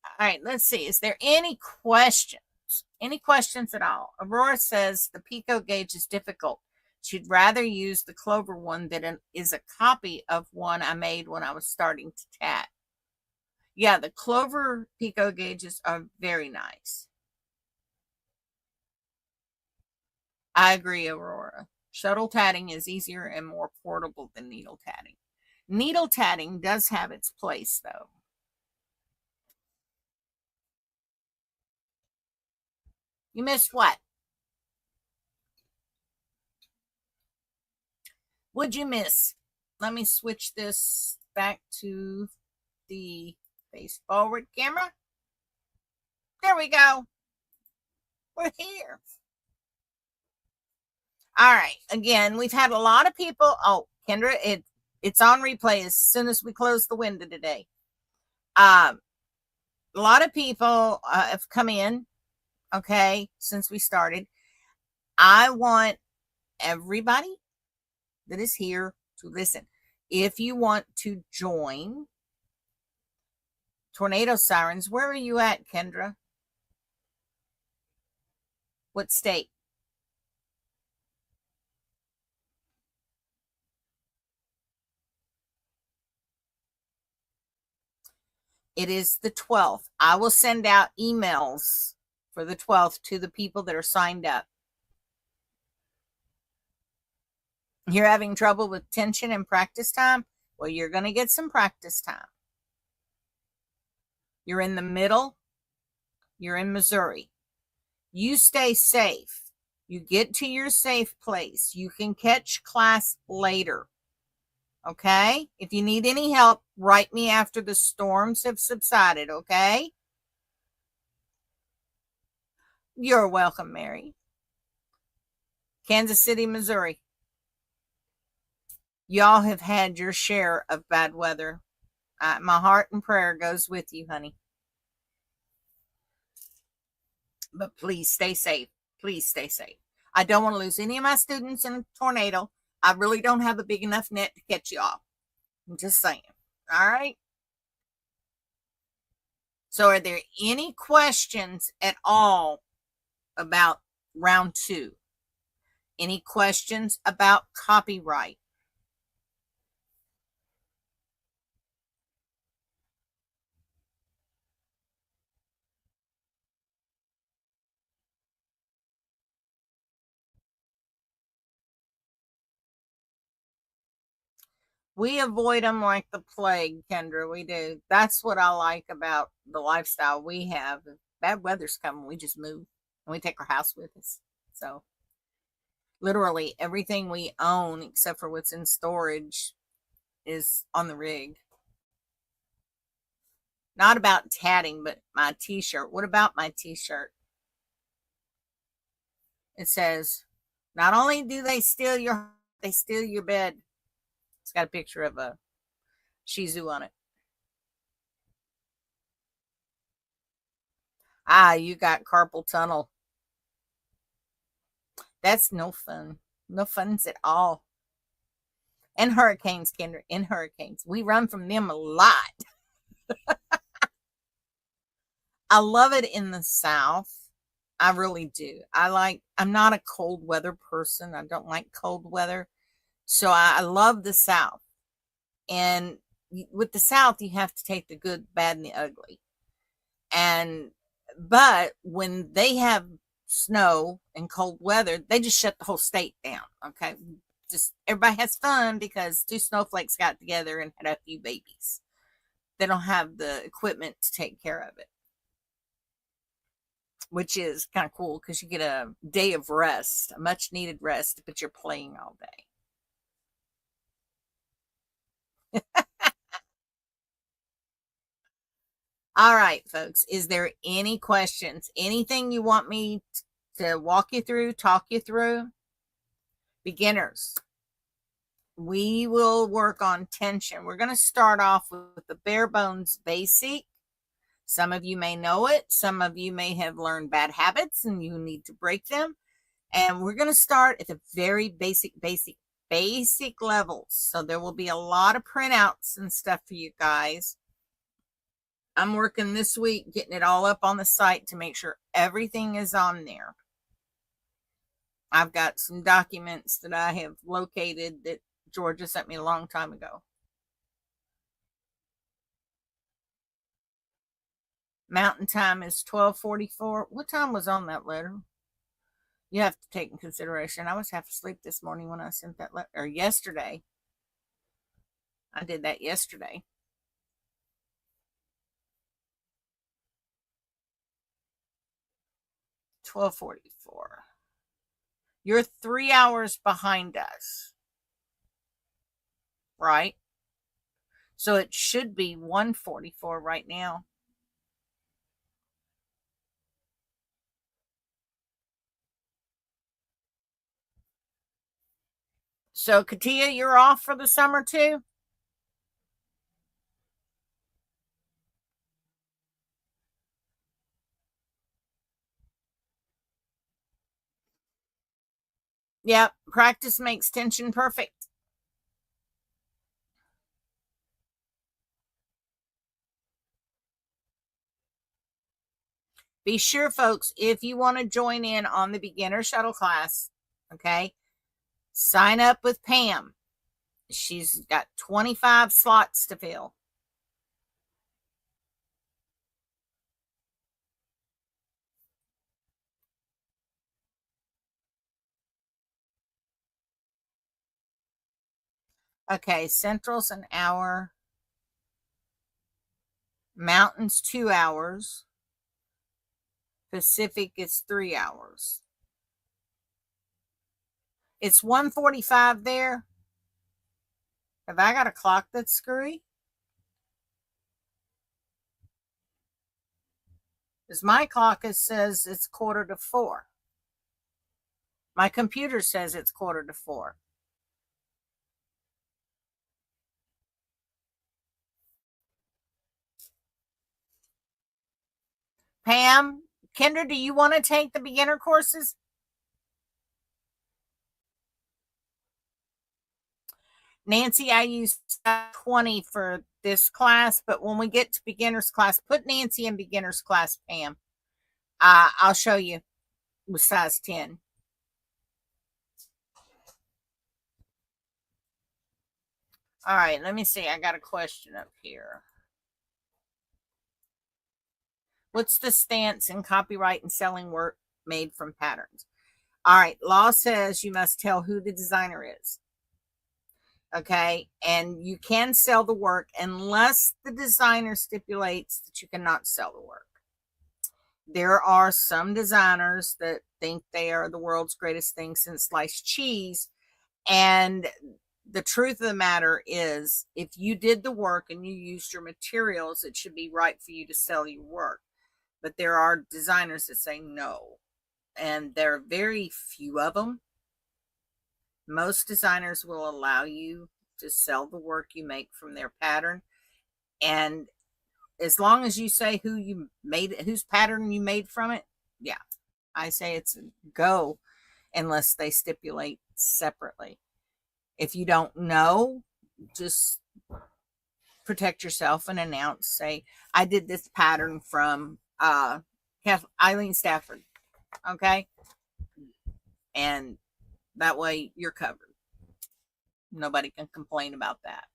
All right, let's see. Is there any questions? Any questions at all? Aurora says the picot gauge is difficult. She'd rather use the Clover one that is a copy of one I made when I was starting to tat. Yeah, the Clover picot gauges are very nice. I agree, Aurora. Shuttle tatting is easier and more portable than needle tatting. Needle tatting does have its place, though. You missed what? What'd you miss? Let me switch this back to the face forward camera. There we go. We're here. All right. Again, we've had a lot of people. Oh, Kendra, it's on replay as soon as we close the window today. A lot of people have come in, okay, since we started. I want everybody that is here to listen. If you want to join Tornado Sirens, where are you at, Kendra? What state? It is the 12th. I will send out emails for the 12th to the people that are signed up. You're having trouble with tension and practice time? Well, you're going to get some practice time. You're in the middle. You're in Missouri. You stay safe. You get to your safe place. You can catch class later. Okay? If you need any help, write me after the storms have subsided, okay? You're welcome, Mary. Kansas City, Missouri. Y'all have had your share of bad weather. My heart and prayer goes with you, honey. But please stay safe. Please stay safe. I don't want to lose any of my students in a tornado. I really don't have a big enough net to catch you all. I'm just saying. All right. So are there any questions at all about round 2? Any questions about copyright? We avoid them like the plague, Kendra. We do. That's what I like about the lifestyle we have. If bad weather's coming, we just move and we take our house with us. So literally everything we own, except for what's in storage, is on the rig. Not about tatting, but my t-shirt. What about my t-shirt? It says, not only do they steal your bed. It's got a picture of a Shih Tzu on it. You got carpal tunnel. That's no fun. No funs at all. And hurricanes, Kendra, and hurricanes. We run from them a lot. I love it in the South. I really do. I'm not a cold weather person. I don't like cold weather. So I love the South. And with the South, you have to take the good, bad, and the ugly. But when they have snow and cold weather, they just shut the whole state down. Okay. Just everybody has fun because 2 snowflakes got together and had a few babies. They don't have the equipment to take care of it, which is kind of cool because you get a day of rest, a much needed rest, but you're playing all day. All right, folks. Is there any questions? Anything you want me to walk you through, talk you through? Beginners. We will work on tension. We're going to start off with the bare bones basic. Some of you may know it. Some of you may have learned bad habits and you need to break them. And we're going to start at the very basic levels. So there will be a lot of printouts and stuff for you guys. I'm working this week getting it all up on the site to make sure everything is on there. I've got some documents that I have located that Georgia sent me a long time ago. Mountain time is 12:44. What time was on that letter? You have to take in consideration. I was half asleep this morning when I sent that letter, or yesterday. I did that yesterday. 12:44. You're 3 hours behind us, right? So it should be 1:44 right now. So Katia, you're off for the summer too? Yep. Practice makes tension perfect. Be sure, folks, if you want to join in on the beginner shuttle class, okay, sign up with Pam. She's got 25 slots to fill. Okay, Central's an hour. Mountain's 2 hours. Pacific is 3 hours. It's 1:45 there. Have I got a clock that's screwy? Because my clock says it's 3:45. My computer says it's 3:45. Pam, Kendra, do you want to take the beginner courses? Nancy, I use 20 for this class, but when we get to beginner's class, put Nancy in beginner's class, Pam. I'll show you with size 10. All right, let me see. I got a question up here. What's the stance in copyright and selling work made from patterns? All right, law says you must tell who the designer is. Okay, and you can sell the work unless the designer stipulates that you cannot sell the work. There are some designers that think they are the world's greatest thing since sliced cheese. And the truth of the matter is, if you did the work and you used your materials, it should be right for you to sell your work. But there are designers that say no. And there are very few of them. Most designers will allow you to sell the work you make from their pattern. And as long as you say who you made it, whose pattern you made from it, yeah, I say it's a go unless they stipulate separately. If you don't know, just protect yourself and announce, say, I did this pattern from Eileen Stafford. Okay. And that way you're covered. Nobody can complain about that.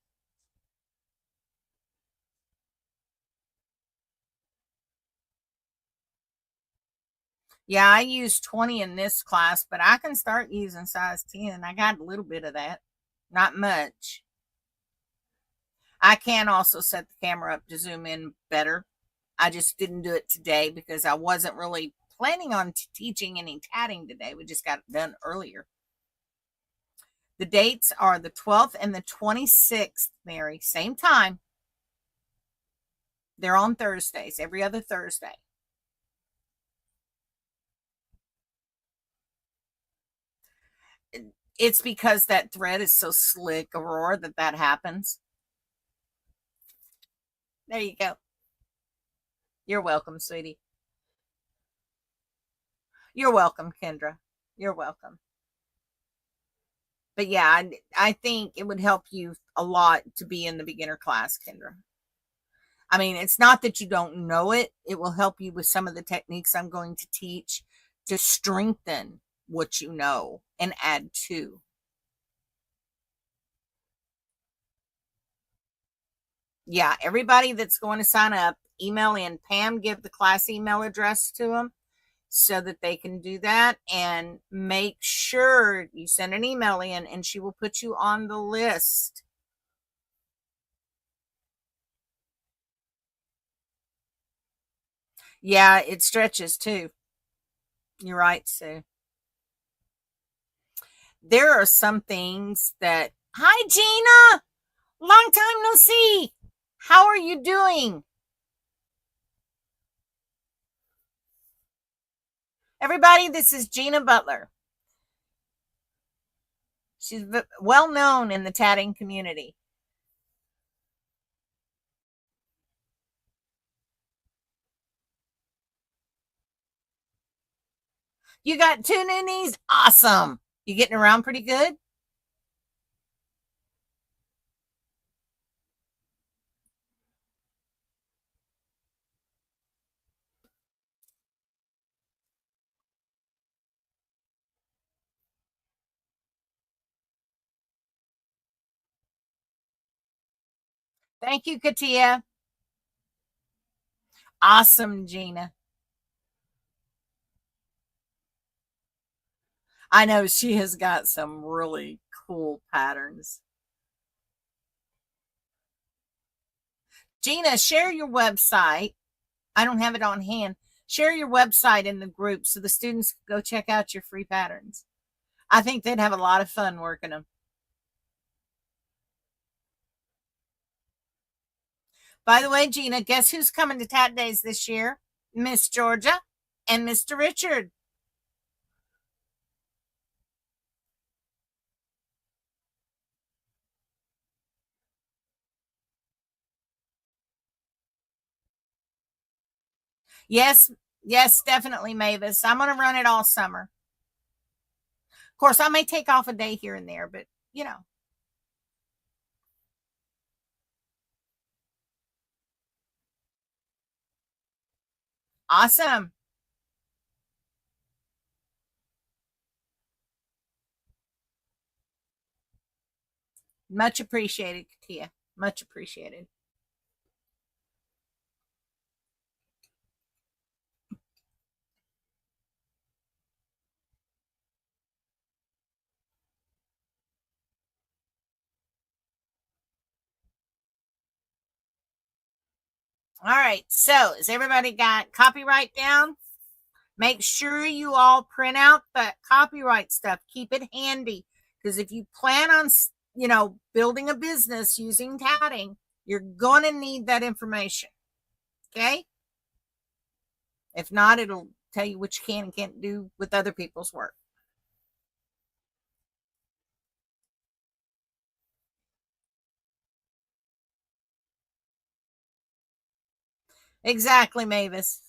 Yeah, I use 20 in this class, but I can start using size 10. I got a little bit of that. Not much. I can also set the camera up to zoom in better. I just didn't do it today because I wasn't really planning on teaching any tatting today. We just got it done earlier. The dates are the 12th and the 26th, Mary. Same time. They're on Thursdays, every other Thursday. It's because that thread is so slick, Aurora, that happens. There you go. You're welcome, sweetie. You're welcome, Kendra. You're welcome. But yeah, I think it would help you a lot to be in the beginner class, Kendra. I mean, it's not that you don't know it. It will help you with some of the techniques I'm going to teach to strengthen what you know and add to. Yeah, everybody that's going to sign up, email in. Pam, give the class email address to them so that they can do that, and make sure you send an email in and she will put you on the list. Yeah, it stretches too. You're right, Sue. There are some things that, hi, Gina, long time no see. How are you doing? Everybody, this is Gina Butler. She's well known in the tatting community. You got 2 new knees? Awesome. You getting around pretty good? Thank you, Katia. Awesome, Gina. I know she has got some really cool patterns. Gina, share your website. I don't have it on hand. Share your website in the group so the students can go check out your free patterns. I think they'd have a lot of fun working them. By the way, Gina, guess who's coming to Tat Days this year? Miss Georgia and Mr. Richard. Yes, yes, definitely, Mavis. I'm going to run it all summer. Of course, I may take off a day here and there, but you know, awesome. Much appreciated, Katia. Much appreciated. All right. So, has everybody got copyright down? Make sure you all print out the copyright stuff. Keep it handy because if you plan on, building a business using tatting, you're going to need that information. Okay? If not, it'll tell you what you can and can't do with other people's work. Exactly, Mavis.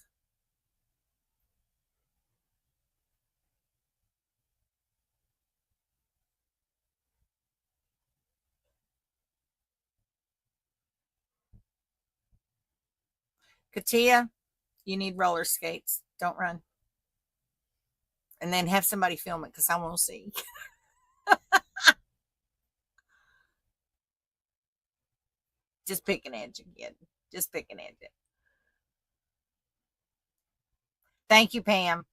Katia, you need roller skates. Don't run. And then have somebody film it because I won't see. Just pick an edge again. Just pick an edge. Thank you, Pam.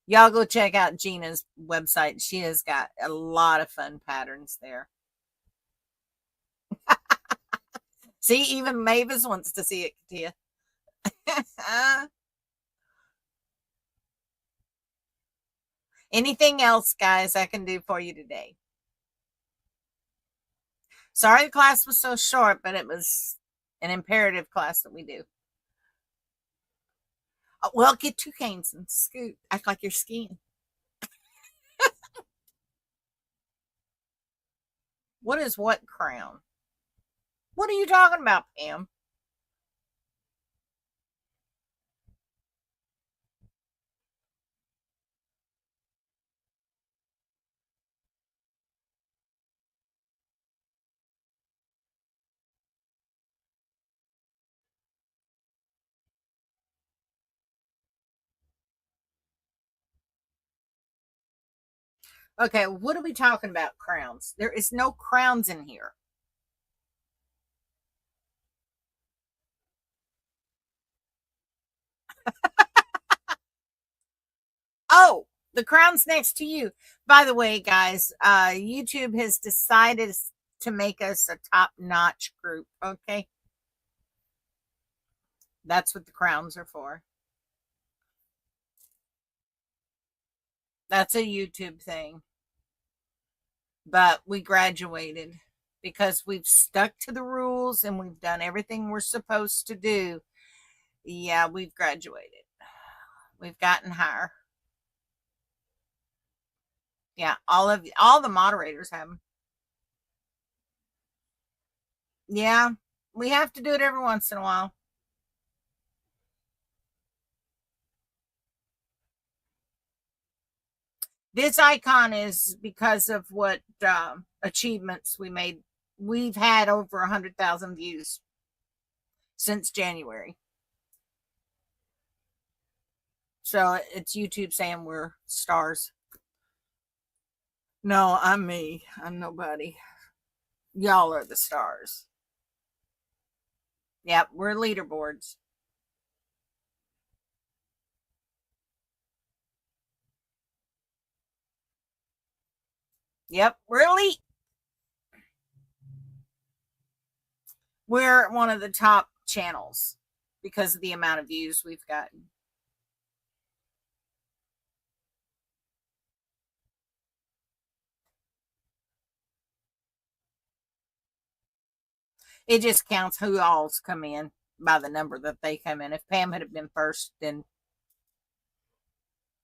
Y'all go check out Gina's website. She has got a lot of fun patterns there. See, even Mavis wants to see it, Katia. Anything else, guys, I can do for you today? Sorry the class was so short, but it was an imperative class that we do. Well, get 2 canes and scoot. Act like you're skiing. What is what crown? What are you talking about, Pam? Okay, what are we talking about? Crowns. There is no crowns in here. Oh, the crown's next to you. By the way, guys, YouTube has decided to make us a top notch group. Okay. That's what the crowns are for. That's a YouTube thing. But we graduated because we've stuck to the rules and we've done everything we're supposed to do. Yeah, we've graduated. We've gotten higher. Yeah, all the moderators have them. Yeah, we have to do it every once in a while. This icon is because of what achievements we made. We've had over 100,000 views since January. So it's YouTube saying we're stars. No, I'm me. I'm nobody. Y'all are the stars. Yep, we're leaderboards. Yep, we're elite. We're one of the top channels because of the amount of views we've gotten. It just counts who all's come in by the number that they come in. If Pam had been first, then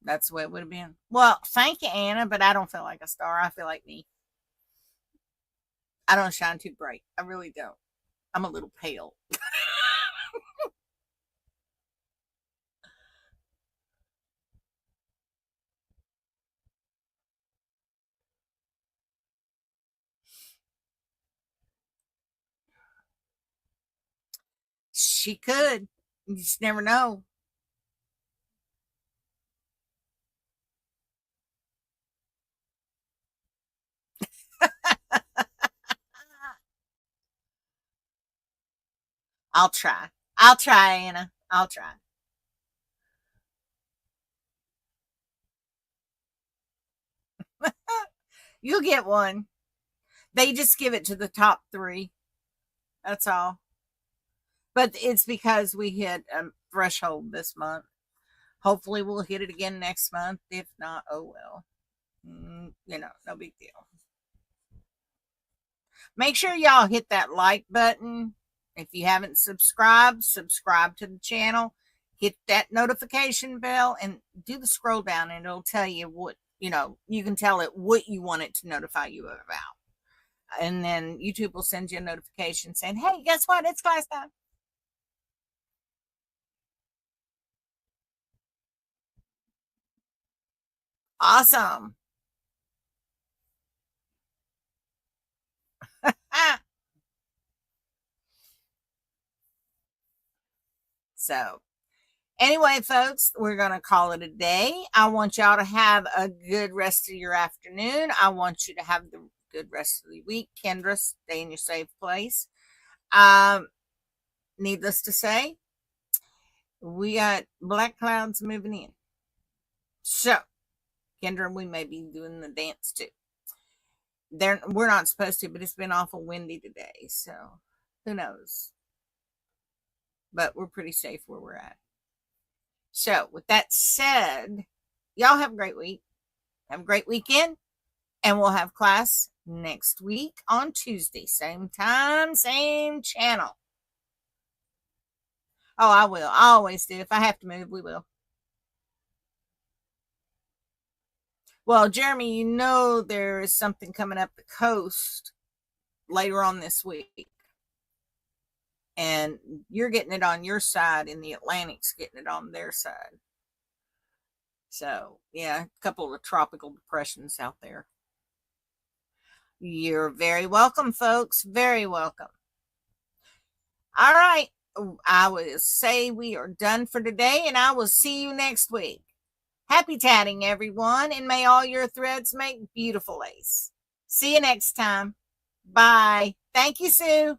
that's the way it would have been. Well, thank you, Anna, but I don't feel like a star. I feel like me. I don't shine too bright. I really don't. I'm a little pale. She could. You just never know. I'll try. I'll try, Anna. I'll try. You'll get one. They just give it to the top three. That's all. But it's because we hit a threshold this month. Hopefully, we'll hit it again next month. If not, oh well. No big deal. Make sure y'all hit that like button. If you haven't subscribed, subscribe to the channel. Hit that notification bell and do the scroll down, and it'll tell you what, you can tell it what you want it to notify you about. And then YouTube will send you a notification saying, hey, guess what? It's class time. Awesome. So, anyway, folks, we're going to call it a day. I want y'all to have a good rest of your afternoon. I want you to have the good rest of the week. Kendra, stay in your safe place. Needless to say, we got black clouds moving in. So, Kendra, we may be doing the dance too. We're not supposed to, but it's been awful windy today. So, who knows? But we're pretty safe where we're at. So, with that said, y'all have a great week. Have a great weekend. And we'll have class next week on Tuesday. Same time, same channel. Oh, I will. I always do. If I have to move, we will. Well, Jeremy, there is something coming up the coast later on this week. And you're getting it on your side, and the Atlantic's getting it on their side. So, yeah, a couple of tropical depressions out there. You're very welcome, folks. Very welcome. All right. I will say we are done for today, and I will see you next week. Happy tatting, everyone, and may all your threads make beautiful lace. See you next time. Bye. Thank you, Sue.